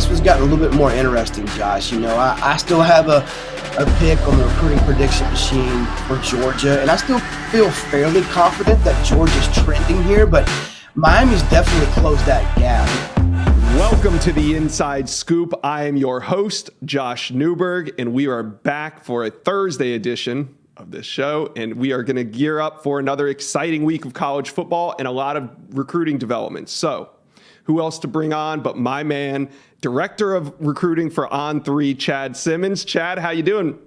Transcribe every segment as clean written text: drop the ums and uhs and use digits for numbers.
this was gotten a little bit more interesting, Josh. I still have a pick on the recruiting prediction machine for Georgia, and I still feel fairly confident that Georgia's trending here, but Miami's definitely closed that gap. Welcome to the Inside Scoop. I am your host, Josh Newberg, and we are back for a Thursday edition of this show, and we are going to gear up for another exciting week of college football and a lot of recruiting developments. So, who else to bring on but my man, Director of Recruiting for On3, Chad Simmons. Chad, how you doing?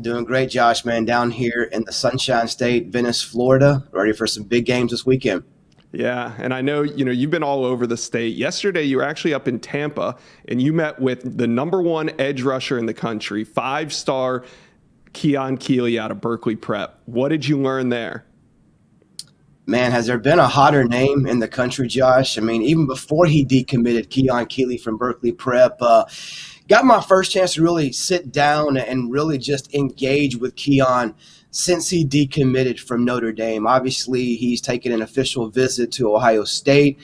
Doing great, Josh, man. Down here in the Sunshine State, Venice, Florida, ready for some big games this weekend. Yeah, and I know, you've been all over the state. Yesterday, you were actually up in Tampa, and you met with the number one edge rusher in the country, 5-star Keon Keeley out of Berkeley Prep. What did you learn there? Man, has there been a hotter name in the country, Josh? I mean, even before he decommitted, Keon Keeley from Berkeley Prep, got my first chance to really sit down and really just engage with Keon since he decommitted from Notre Dame. Obviously, he's taken an official visit to Ohio State.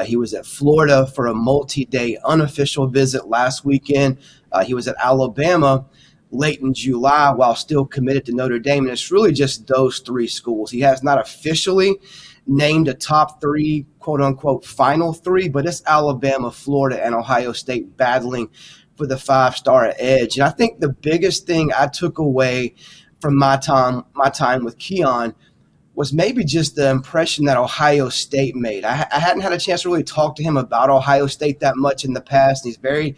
He was at Florida for a multi-day unofficial visit last weekend. He was at Alabama late in July while still committed to Notre Dame. And it's really just those three schools. He has not officially named a top three, quote unquote, final three, but it's Alabama, Florida, and Ohio State battling for the 5-star edge. And I think the biggest thing I took away from my time with Keon was maybe just the impression that Ohio State made. I hadn't had a chance to really talk to him about Ohio State that much in the past. He's very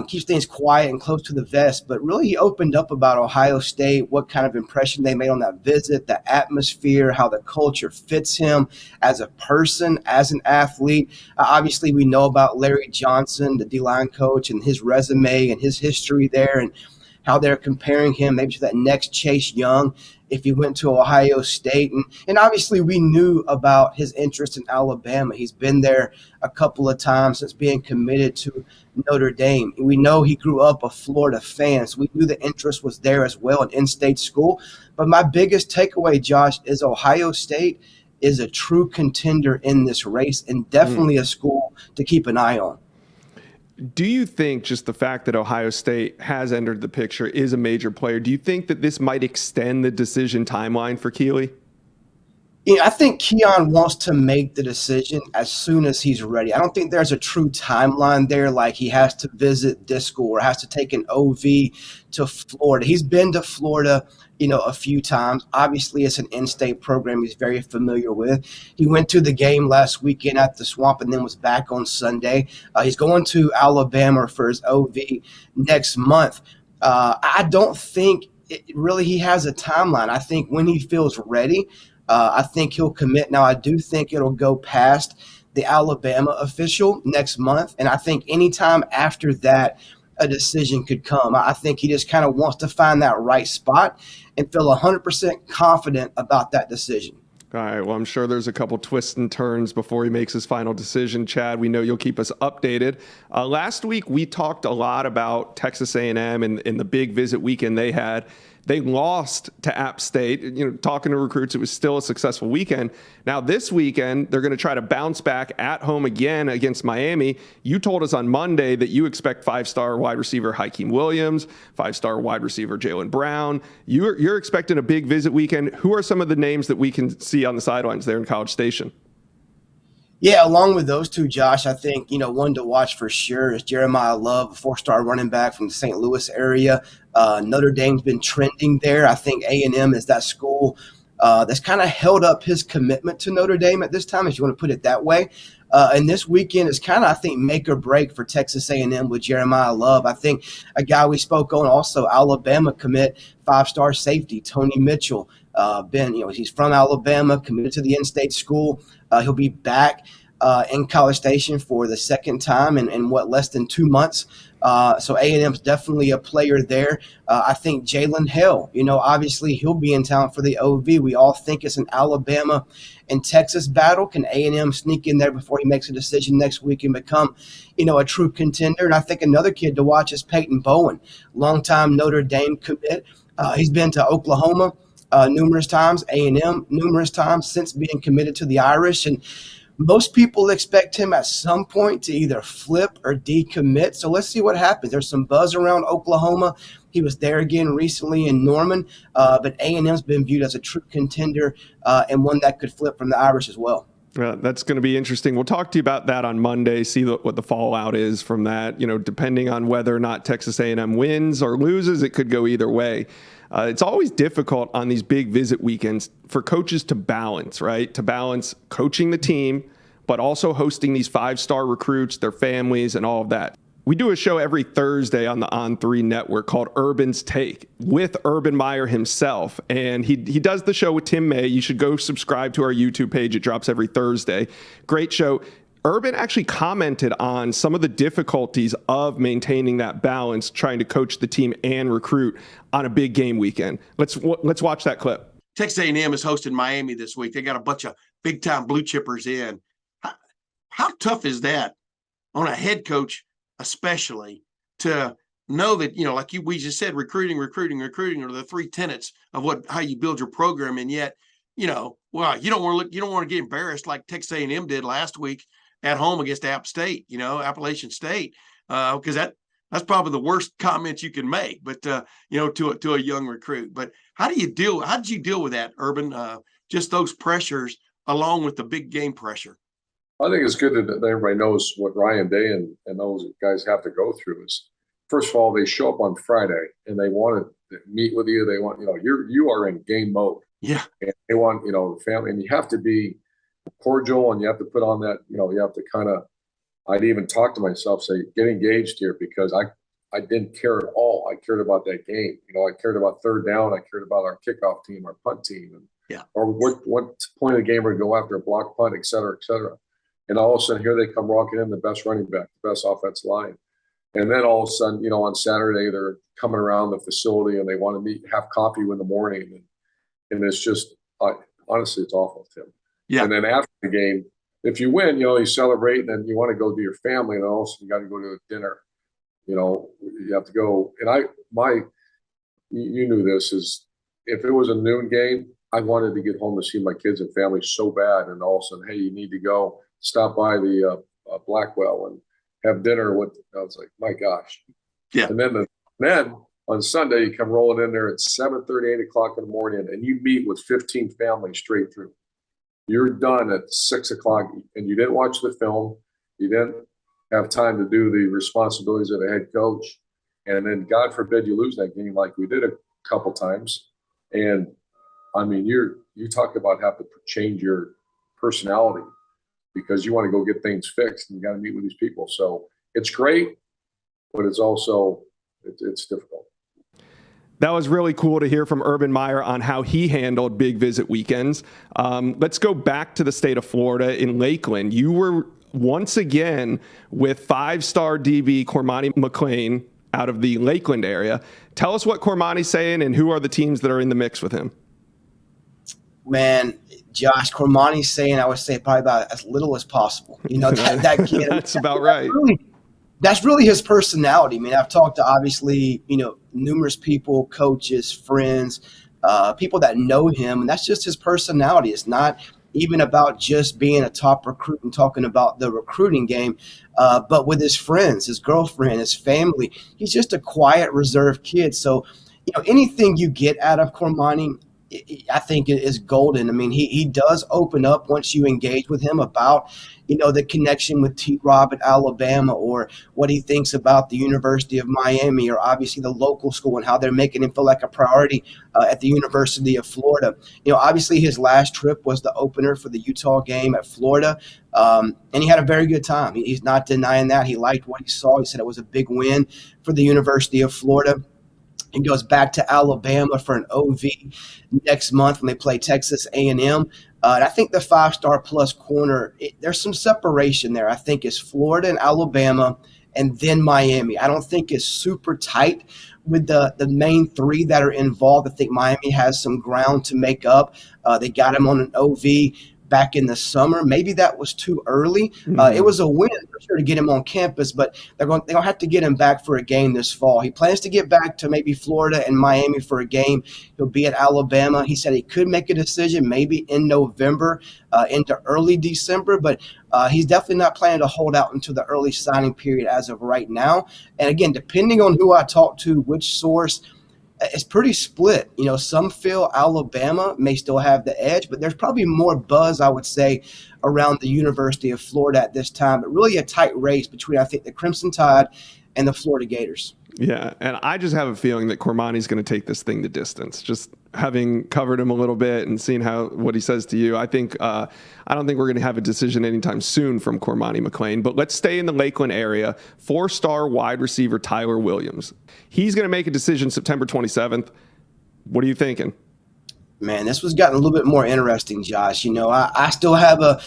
keeps things quiet and close to the vest, but really he opened up about Ohio State, what kind of impression they made on that visit, the atmosphere, how the culture fits him as a person, as an athlete. Obviously, we know about Larry Johnson, the D-line coach, and his resume and his history there, and how they're comparing him maybe to that next Chase Young if he went to Ohio State. And obviously we knew about his interest in Alabama. He's been there a couple of times since being committed to Notre Dame. We know he grew up a Florida fan, so we knew the interest was there as well, an in-state school. But my biggest takeaway, Josh, is Ohio State is a true contender in this race and definitely a school to keep an eye on. Do you think just the fact that Ohio State has entered the picture is a major player, do you think that this might extend the decision timeline for Keeley? I think Keon wants to make the decision as soon as he's ready. I don't think there's a true timeline there, like he has to visit this school or has to take an OV to Florida. He's been to Florida, a few times. Obviously, it's an in-state program he's very familiar with. He went to the game last weekend at the Swamp and then was back on Sunday. He's going to Alabama for his OV next month. I don't think he has a timeline. I think when he feels ready, I think he'll commit. Now, I do think it'll go past the Alabama official next month, and I think anytime after that, a decision could come. I think he just kind of wants to find that right spot and feel 100% confident about that decision. All right. Well, I'm sure there's a couple twists and turns before he makes his final decision. Chad, we know you'll keep us updated. Last week, we talked a lot about Texas A&M and the big visit weekend they had. They lost to App State. Talking to recruits, it was still a successful weekend. Now, this weekend, they're going to try to bounce back at home again against Miami. You told us on Monday that you expect 5-star wide receiver Hakeem Williams, 5-star wide receiver Jaylen Brown. You're expecting a big visit weekend. Who are some of the names that we can see on the sidelines there in College Station? Yeah, along with those two, Josh, I think, one to watch for sure is Jeremiah Love, a 4-star running back from the St. Louis area. Notre Dame's been trending there. I think A&M is that school that's kind of held up his commitment to Notre Dame at this time, if you want to put it that way. And this weekend is kind of, I think, make or break for Texas A&M with Jeremiah Love. I think a guy we spoke on also, Alabama commit, 5-star safety, Tony Mitchell. He's from Alabama, committed to the in-state school. He'll be back in College Station for the second time in less than 2 months. So A&M's definitely a player there. I think Jalen Hale, obviously he'll be in town for the OV. We all think it's an Alabama and Texas battle. Can A&M sneak in there before he makes a decision next week and become, a true contender? And I think another kid to watch is Peyton Bowen, longtime Notre Dame commit. He's been to Oklahoma numerous times, A&M numerous times since being committed to the Irish. And Most people expect him at some point to either flip or decommit. So let's see what happens. There's some buzz around Oklahoma. He was there again recently in Norman, but A&M's been viewed as a true contender and one that could flip from the Irish as well. That's going to be interesting. We'll talk to you about that on Monday, see what the fallout is from that. Depending on whether or not Texas A&M wins or loses, it could go either way. It's always difficult on these big visit weekends for coaches to balance, right? To balance coaching the team, but also hosting these 5-star recruits, their families, and all of that. We do a show every Thursday on the On3 network called Urban's Take with Urban Meyer himself. And he does the show with Tim May. You should go subscribe to our YouTube page. It drops every Thursday. Great show. Urban actually commented on some of the difficulties of maintaining that balance, trying to coach the team and recruit on a big game weekend. Let's watch that clip. Texas A&M is hosting Miami this week. They got a bunch of big-time blue chippers in. How tough is that on a head coach, especially, to know that, like we just said, recruiting are the 3 tenets of how you build your program, and yet, you don't want to get embarrassed like Texas A&M did last week at home against App State, Appalachian State, because that's probably the worst comment you can make, but to a young recruit. But how did you deal with that, Urban? Just those pressures along with the big game pressure. I think it's good that everybody knows what Ryan Day and those guys have to go through. Is first of all, they show up on Friday and they want to meet with you. They want, you are in game mode. Yeah. And they want, the family, and you have to be cordial, and you have to put on that, you have to kind of, I'd even talk to myself, say, get engaged here, because I didn't care at all. I cared about that game. I cared about third down. I cared about our kickoff team, our punt team, and or what point of the game we're going to go after, a block punt, et cetera, et cetera. And all of a sudden, here they come rocking in, the best running back, the best offensive line. And then all of a sudden, on Saturday, they're coming around the facility and they want to meet, have coffee in the morning. And it's just, honestly, it's awful, Tim. Yeah. And then after the game, if you win, you celebrate, and then you want to go to your family, and also you got to go to a dinner. You have to go. And you knew this, is if it was a noon game, I wanted to get home to see my kids and family so bad. And all of a sudden, hey, you need to go stop by the Blackwell and have dinner with. I was like, my gosh. Yeah. And then on Sunday, you come rolling in there at 7:30, 8 o'clock in the morning, and you meet with 15 families straight through. You're done at 6 o'clock, and you didn't watch the film. You didn't have time to do the responsibilities of a head coach. And then, God forbid, you lose that game like we did a couple times. And I mean, you talk about having to change your personality because you want to go get things fixed, and you got to meet with these people. So it's great, but it's also it's difficult. That was really cool to hear from Urban Meyer on how he handled big visit weekends. Let's go back to the state of Florida in Lakeland. You were once again with 5-star DB Cormani McClain out of the Lakeland area. Tell us what Cormani's saying and who are the teams that are in the mix with him. Man, Josh, Cormani's saying, I would say probably about as little as possible. That kid. That's about right. That's really his personality. I mean, I've talked to obviously, numerous people, coaches, friends, people that know him, and that's just his personality. It's not even about just being a top recruit and talking about the recruiting game, but with his friends, his girlfriend, his family. He's just a quiet, reserved kid. So, anything you get out of Cormani, I think it is golden. I mean, he does open up once you engage with him about, the connection with T-Rob at Alabama, or what he thinks about the University of Miami, or obviously the local school and how they're making him feel like a priority at the University of Florida. Obviously his last trip was the opener for the Utah game at Florida, and he had a very good time. He's not denying that. He liked what he saw. He said it was a big win for the University of Florida. He goes back to Alabama for an OV next month when they play Texas A&M. And I think the 5-star plus corner, there's some separation there. I think it's Florida and Alabama and then Miami. I don't think it's super tight with the main 3 that are involved. I think Miami has some ground to make up. They got him on an OV back in the summer. Maybe that was too early. It was a win for sure to get him on campus, but they're going to have to get him back for a game this fall. He plans to get back to maybe Florida and Miami for a game. He'll be at Alabama. He said he could make a decision maybe in November into early December, but he's definitely not planning to hold out until the early signing period as of right now. And again, depending on who I talk to, which source, it's pretty split. You know, some feel Alabama may still have the edge, but there's probably more buzz, I would say, around the University of Florida at this time. But really a tight race between, I think, the Crimson Tide and the Florida Gators. Yeah, and I just have a feeling that Cormani's going to take this thing the distance. Just having covered him a little bit and seeing what he says to you, I think I don't think we're going to have a decision anytime soon from Cormani McClain. But let's stay in the Lakeland area. 4-star wide receiver Tyler Williams. He's going to make a decision September 27th. What are you thinking? Man, this was gotten a little bit more interesting, Josh. You know, I still have a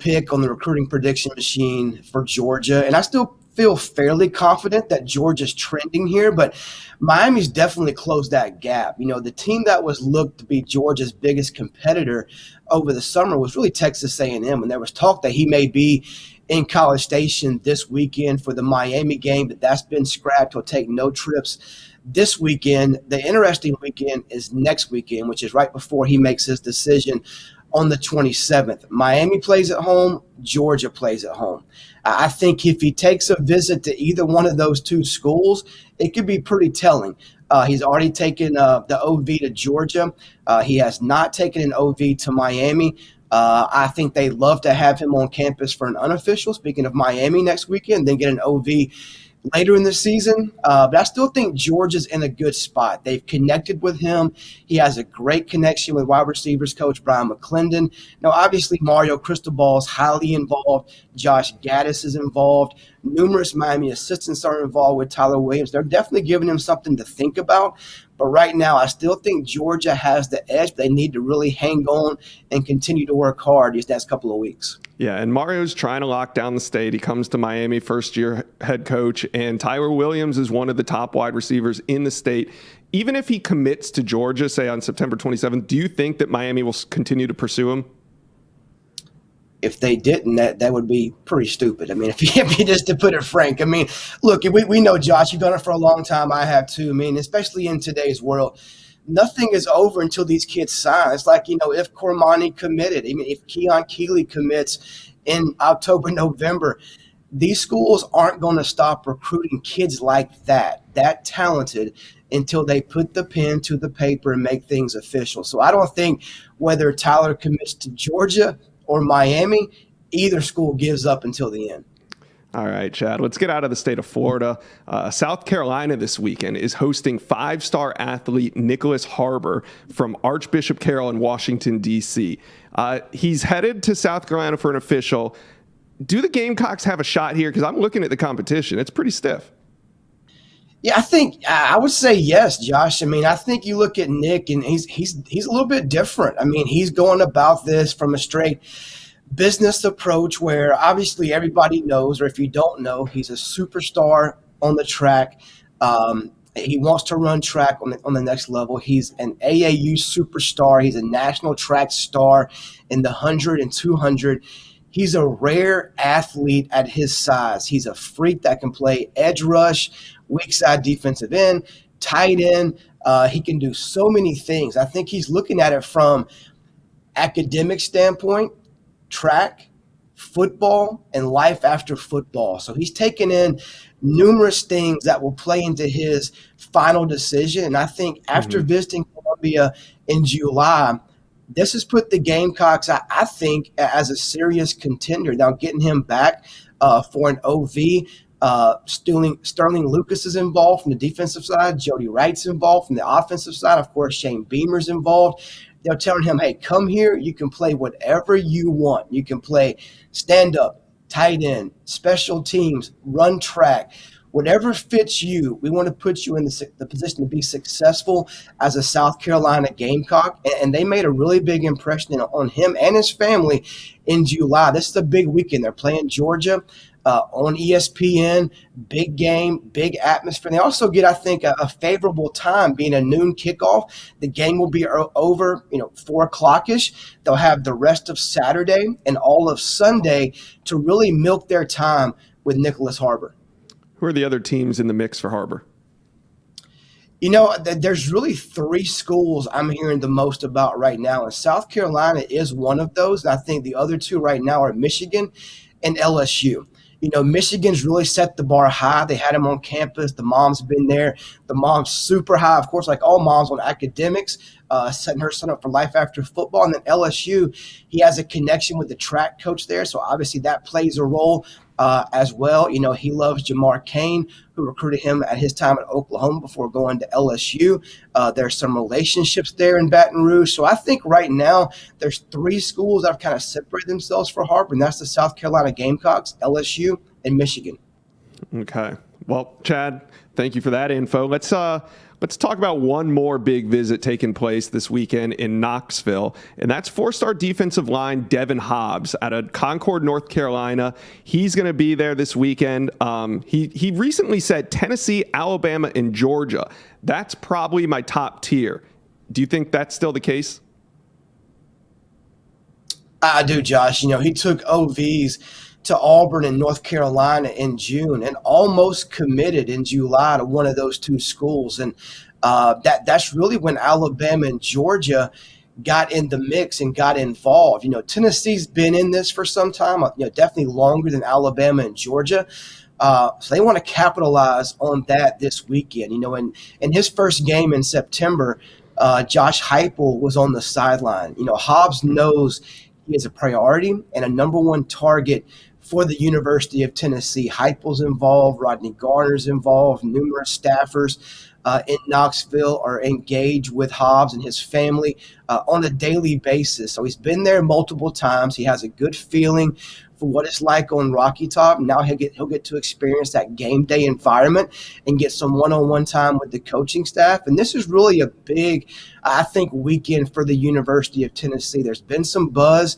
pick on the recruiting prediction machine for Georgia, and I still feel fairly confident that Georgia's trending here, but Miami's definitely closed that gap. You know, the team that was looked to be Georgia's biggest competitor over the summer was really Texas A&M, and there was talk that he may be in College Station this weekend for the Miami game, but that's been scrapped. He'll take no trips this weekend. The interesting weekend is next weekend, which is right before he makes his decision on the 27th. Miami plays at home. Georgia plays at home. I think if he takes a visit to either one of those two schools, it could be pretty telling. He's already taken the OV to Georgia. He has not taken an OV to Miami. I think they'd love to have him on campus for an unofficial, speaking of Miami next weekend, then get an OV later in the season. But I still think Georgia's in a good spot. They've connected with him. He has a great connection with wide receivers coach Brian McClendon. Now, obviously, Mario Cristobal is highly involved. Josh Gaddis is involved. Numerous Miami assistants are involved with Tyler Williams. They're definitely giving him something to think about. But right now, I still think Georgia has the edge. They need to really hang on and continue to work hard these next couple of weeks. Yeah, and Mario's trying to lock down the state. He comes to Miami, first-year head coach, and Tyler Williams is one of the top wide receivers in the state. Even if he commits to Georgia, say on September 27th, do you think that Miami will continue to pursue him? If they didn't, that would be pretty stupid. I mean, if you just to put it frank, I mean, look, we know, Josh, you've done it for a long time. I have too. I mean, especially in today's world, nothing is over until these kids sign. It's like, you know, if Cormani committed, I mean, if Keon Keeley commits in October, November, these schools aren't going to stop recruiting kids like that talented, until they put the pen to the paper and make things official. So I don't think whether Tyler commits to Georgia or Miami, either school gives up until the end. All right, Chad, let's get out of the state of Florida. South Carolina this weekend is hosting 5-star athlete Nicholas Harbor from Archbishop Carroll in Washington, D.C. He's headed to South Carolina for an official. Do the Gamecocks have a shot here? Because I'm looking at the competition. It's pretty stiff. Yeah, I would say yes, Josh. I mean, I think you look at Nick, and he's a little bit different. I mean, he's going about this from a straight business approach where obviously everybody knows, or if you don't know, he's a superstar on the track. He wants to run track on the next level. He's an AAU superstar. He's a national track star in the 100 and 200. He's a rare athlete at his size. He's a freak that can play edge rush, weak side defensive end, tight end. He can do so many things. I think he's looking at it from academic standpoint, track, football, and life after football. So he's taken in numerous things that will play into his final decision. And I think after visiting Columbia in July, this has put the Gamecocks, I think, as a serious contender. Now, getting him back for an OV, Sterling Lucas is involved from the defensive side. Jody Wright's involved from the offensive side. Of course, Shane Beamer's involved. They're telling him, hey, come here. You can play whatever you want. You can play stand-up, tight end, special teams, run track. Whatever fits you, we want to put you in the position to be successful as a South Carolina Gamecock. And they made a really big impression on him and his family in July. This is a big weekend. They're playing Georgia. on ESPN. Big game, big atmosphere. And they also get, I think, a favorable time being a noon kickoff. The game will be over, 4 o'clock-ish. They'll have the rest of Saturday and all of Sunday to really milk their time with Nicholas Harbor. Who are the other teams in the mix for Harbor? There's really 3 schools I'm hearing the most about right now, and South Carolina is one of those. And I think the other 2 right now are Michigan and LSU. Michigan's really set the bar high. They had him on campus. The mom's been there. The mom's super high, of course, like all moms on academics, setting her son up for life after football. And then LSU, he has a connection with the track coach there, so obviously that plays a role as well. He loves Jamar Cain, who recruited him at his time at Oklahoma before going to LSU. There's some relationships there in Baton Rouge. So I think right now there's 3 schools that have kind of separated themselves for Harbor, and that's the South Carolina Gamecocks, LSU, and Michigan. Okay. Well, Chad, thank you for that info. Let's talk about one more big visit taking place this weekend in Knoxville, and that's 4-star defensive line DAEVIN HOBBS out of Concord, North Carolina. He's going to be there this weekend. He recently said Tennessee, Alabama, and Georgia. That's probably my top tier. Do you think that's still the case? I do, Josh. He took OVs to Auburn and North Carolina in June and almost committed in July to one of those 2 schools. And that's really when Alabama and Georgia got in the mix and got involved. Tennessee's been in this for some time, definitely longer than Alabama and Georgia. So they want to capitalize on that this weekend. In his first game in September, Josh Heupel was on the sideline. HOBBS knows he is a priority and a number 1 target for the University of Tennessee. Heupel's involved, Rodney Garner's involved, numerous staffers in Knoxville are engaged with HOBBS and his family on a daily basis. So he's been there multiple times. He has a good feeling for what it's like on Rocky Top. Now he'll get to experience that game day environment and get some one-on-one time with the coaching staff. And this is really a big, I think, weekend for the University of Tennessee. There's been some buzz,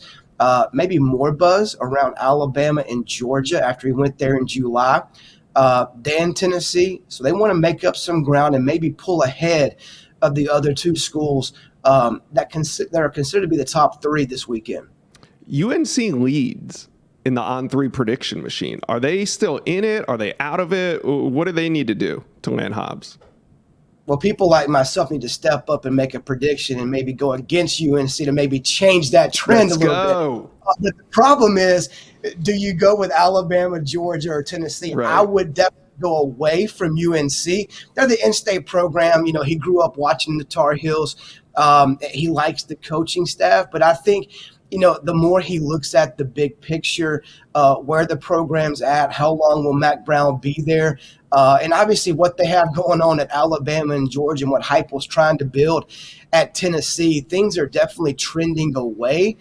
maybe more buzz around Alabama and Georgia after he went there in July. Than Tennessee. So they want to make up some ground and maybe pull ahead of the other 2 schools that are considered to be the top 3 this weekend. UNC leads in the On3 prediction machine. Are they still in it? Are they out of it? What do they need to do to land HOBBS? Well, people like myself need to step up and make a prediction and maybe go against UNC to maybe change that trend a little bit. But the problem is, do you go with Alabama, Georgia, or Tennessee? Right. I would definitely go away from UNC. They're the in-state program. He grew up watching the Tar Heels. He likes the coaching staff. But I think, the more he looks at the big picture, where the program's at, how long will Mack Brown be there, and obviously what they have going on at Alabama and Georgia and what Heupel's trying to build at Tennessee, things are definitely trending away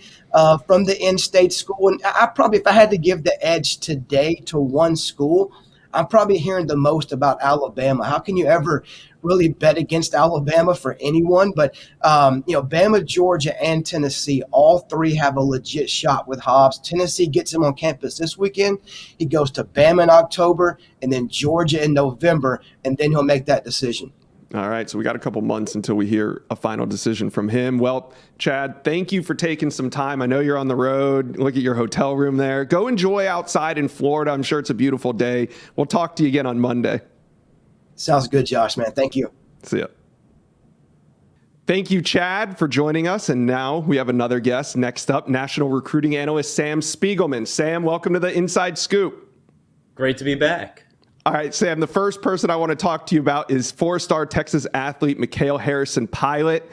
from the in-state school. And I probably, if I had to give the edge today to one school, I'm probably hearing the most about Alabama. How can you ever really bet against Alabama for anyone? But, Bama, Georgia, and Tennessee, all 3 have a legit shot with HOBBS. Tennessee gets him on campus this weekend. He goes to Bama in October and then Georgia in November, and then he'll make that decision. All right, so we got a couple months until we hear a final decision from him. Well, Chad, thank you for taking some time. I know you're on the road. Look at your hotel room there. Go enjoy outside in Florida. I'm sure it's a beautiful day. We'll talk to you again on Monday. Sounds good, Josh, man. Thank you. See ya. Thank you, Chad, for joining us. And now we have another guest. Next up, national recruiting analyst Sam Spiegelman. Sam, welcome to the Inside Scoop. Great to be back. All right, Sam, the first person I want to talk to you about is 4-star Texas athlete MIKAL Harrison-Pilot.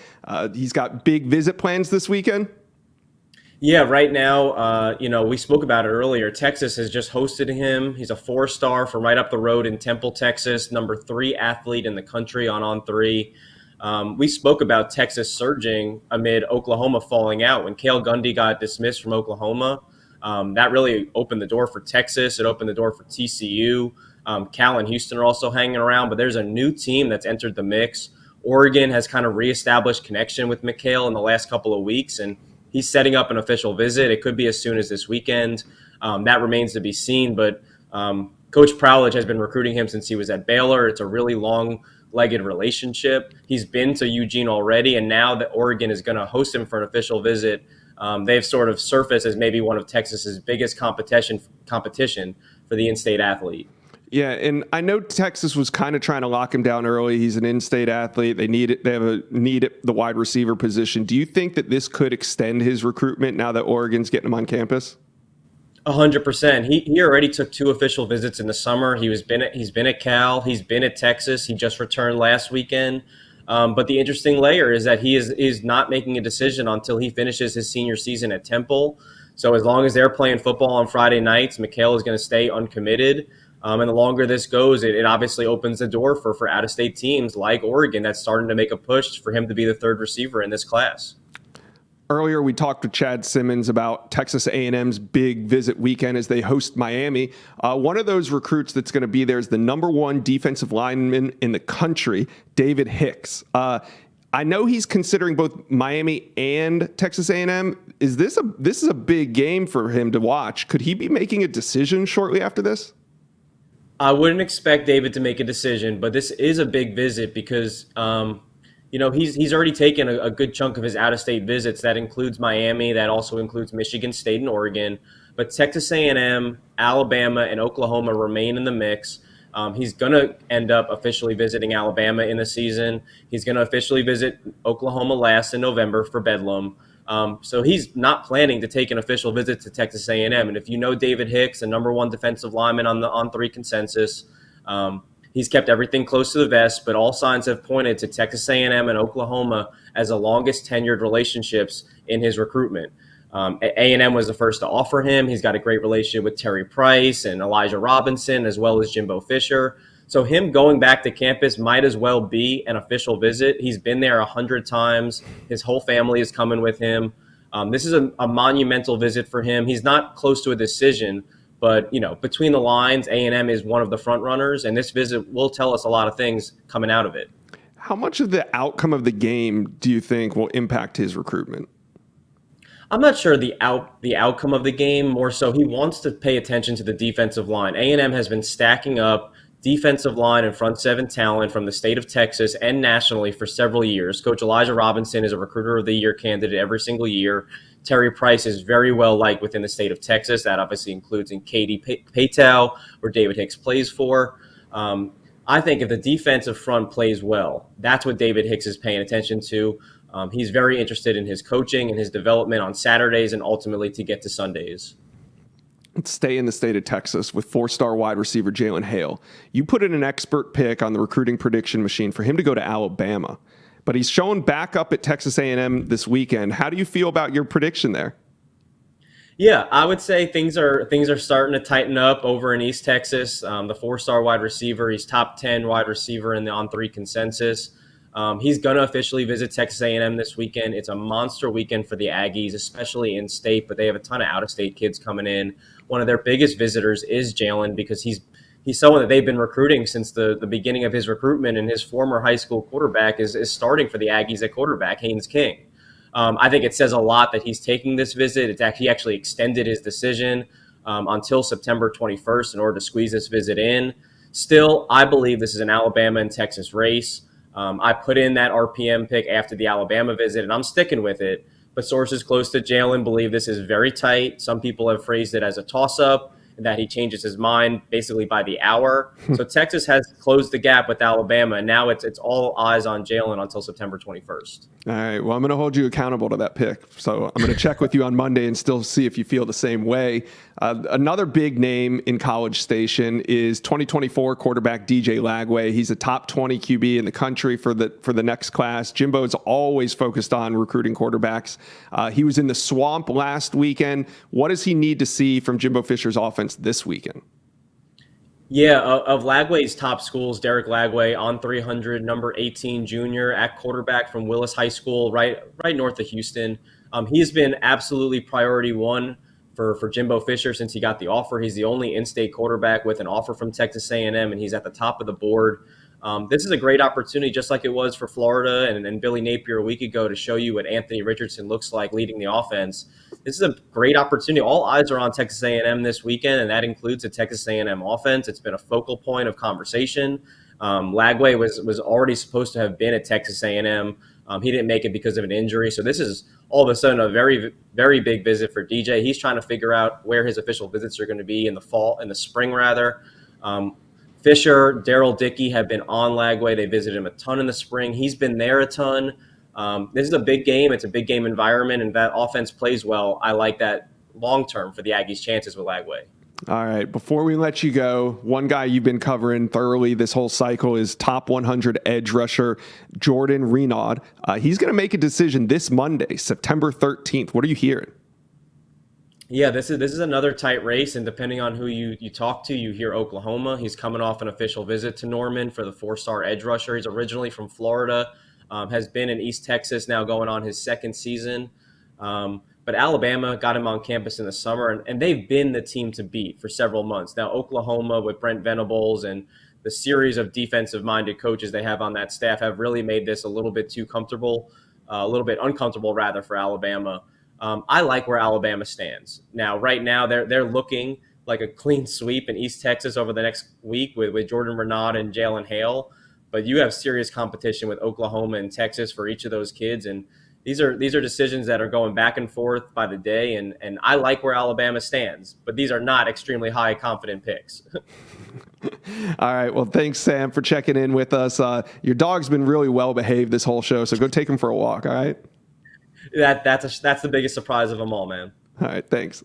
He's got big visit plans this weekend. Yeah, right now, we spoke about it earlier. Texas has just hosted him. He's a 4-star from right up the road in Temple, Texas, number 3 athlete in the country on On3. We spoke about Texas surging amid Oklahoma falling out. When Cale Gundy got dismissed from Oklahoma, that really opened the door for Texas. It opened the door for TCU. Cal and Houston are also hanging around, but there's a new team that's entered the mix. Oregon has kind of reestablished connection with MIKAL in the last couple of weeks, and he's setting up an official visit. It could be as soon as this weekend. That remains to be seen, but Coach Prowledge has been recruiting him since he was at Baylor. It's a really long-legged relationship. He's been to Eugene already, and now that Oregon is going to host him for an official visit, they've sort of surfaced as maybe one of Texas's biggest competition for the in-state athlete. Yeah, and I know Texas was kind of trying to lock him down early. He's an in-state athlete. They have a need at the wide receiver position. Do you think that this could extend his recruitment now that Oregon's getting him on campus? 100%. He already took 2 official visits in the summer. He's been at Cal. He's been at Texas. He just returned last weekend. But the interesting layer is that he is not making a decision until he finishes his senior season at Temple. So as long as they're playing football on Friday nights, MIKAL is going to stay uncommitted. And the longer this goes, it obviously opens the door for out-of-state teams like Oregon that's starting to make a push for him to be the 3rd receiver in this class. Earlier, we talked with Chad Simmons about Texas A&M's big visit weekend as they host Miami. One of those recruits that's going to be there is the #1 defensive lineman in the country, David Hicks. I know he's considering both Miami and Texas A&M. This is a big game for him to watch. Could he be making a decision shortly after this? I wouldn't expect David to make a decision, but this is a big visit because he's already taken a good chunk of his out-of-state visits. That includes Miami. That also includes Michigan State and Oregon. But Texas A&M, Alabama, and Oklahoma remain in the mix. He's going to end up officially visiting Alabama in the season. He's going to officially visit Oklahoma last in November for Bedlam. So he's not planning to take an official visit to Texas A&M. And if you know David Hicks, the #1 defensive lineman on the On3 consensus, he's kept everything close to the vest, but all signs have pointed to Texas A&M and Oklahoma as the longest tenured relationships in his recruitment. A&M was the first to offer him. He's got a great relationship with Terry Price and Elijah Robinson, as well as Jimbo Fisher. So him going back to campus might as well be an official visit. He's been there 100 times. His whole family is coming with him. This is a monumental visit for him. He's not close to a decision, but between the lines, A&M is one of the front runners, and this visit will tell us a lot of things coming out of it. How much of the outcome of the game do you think will impact his recruitment? I'm not sure the outcome of the game. More so, he wants to pay attention to the defensive line. A&M has been stacking up defensive line and front 7 talent from the state of Texas and nationally for several years. Coach Elijah Robinson is a Recruiter of the Year candidate every single year. Terry Price is very well liked within the state of Texas. That obviously includes in Katy Paytow, where David Hicks plays for. I think if the defensive front plays well, that's what David Hicks is paying attention to. He's very interested in his coaching and his development on Saturdays and ultimately to get to Sundays. Let's stay in the state of Texas with 4-star wide receiver Jalen Hale. You put in an expert pick on the recruiting prediction machine for him to go to Alabama, but he's shown back up at Texas A&M this weekend. How do you feel about your prediction there? Yeah, I would say things are starting to tighten up over in East Texas. The 4-star wide receiver, he's top 10 wide receiver in the On3 consensus. He's going to officially visit Texas A&M this weekend. It's a monster weekend for the Aggies, especially in state, but they have a ton of out-of-state kids coming in. One of their biggest visitors is Jalen because he's someone that they've been recruiting since the beginning of his recruitment, and his former high school quarterback is starting for the Aggies at quarterback, Haynes King. I think it says a lot that he's taking this visit. He actually extended his decision until September 21st in order to squeeze this visit in. Still, I believe this is an Alabama and Texas race. I put in that RPM pick after the Alabama visit, and I'm sticking with it. But sources close to Jalen believe this is very tight. Some people have phrased it as a toss-up, and that he changes his mind basically by the hour. So Texas has closed the gap with Alabama, and now it's all eyes on Jalen until September 21st. All right. Well, I'm going to hold you accountable to that pick. So I'm going to check with you on Monday and still see if you feel the same way. Another big name in College Station is 2024 quarterback DJ Lagway. He's a top 20 QB in the country for the next class. Jimbo's always focused on recruiting quarterbacks. He was in the swamp last weekend. What does he need to see from Jimbo Fisher's offense this weekend? Yeah, of Lagway's top schools, Derek Lagway on 300, number 18 junior at quarterback from Willis High School, right north of Houston. He's been absolutely priority one for Jimbo Fisher since he got the offer. He's the only in-state quarterback with an offer from Texas A&M, and he's at the top of the board. This is a great opportunity, just like it was for Florida and Billy Napier a week ago, to show you what Anthony Richardson looks like leading the offense. This is a great opportunity. All eyes are on Texas A&M this weekend, and that includes the Texas A&M offense. It's been a focal point of conversation. Lagway was already supposed to have been at Texas A&M. He didn't make it because of an injury. So this is all of a sudden a very, very big visit for DJ. He's trying to figure out where his official visits are going to be in the spring rather. Fisher, Daryl Dickey have been on Lagway. They visited him a ton in the spring. He's been there a ton. This is a big game. It's a big game environment, and that offense plays well. I like that long-term for the Aggies' chances with Lagway. All right. Before we let you go, one guy you've been covering thoroughly this whole cycle is top 100 edge rusher Jordan RENAUD. He's going to make a decision this Monday, September 13th. What are you hearing? Yeah, this is another tight race, and depending on who you talk to, you hear Oklahoma. He's coming off an official visit to Norman for the 4-star edge rusher. He's originally from Florida, has been in East Texas, now going on his second season. But Alabama got him on campus in the summer, and they've been the team to beat for several months. Now, Oklahoma with Brent Venables and the series of defensive-minded coaches they have on that staff have really made this a little bit too comfortable, a little bit uncomfortable, rather, for Alabama. I like where Alabama stands. Now, right now, they're looking like a clean sweep in East Texas over the next week with Jordan RENAUD and Jalen Hale. But you have serious competition with Oklahoma and Texas for each of those kids, and these are decisions that are going back and forth by the day, and I like where Alabama stands, but these are not extremely high confident picks. All right. Well, thanks, Sam, for checking in with us. Your dog's been really well behaved this whole show, so go take him for a walk. All right. That's the biggest surprise of them all, man. All right. Thanks.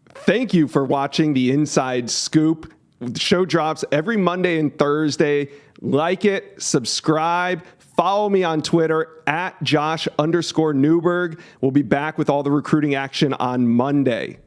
Thank you for watching the Inside Scoop. The show drops every Monday and Thursday. Like it, subscribe. Follow me on Twitter @Josh_Newberg. We'll be back with all the recruiting action on Monday.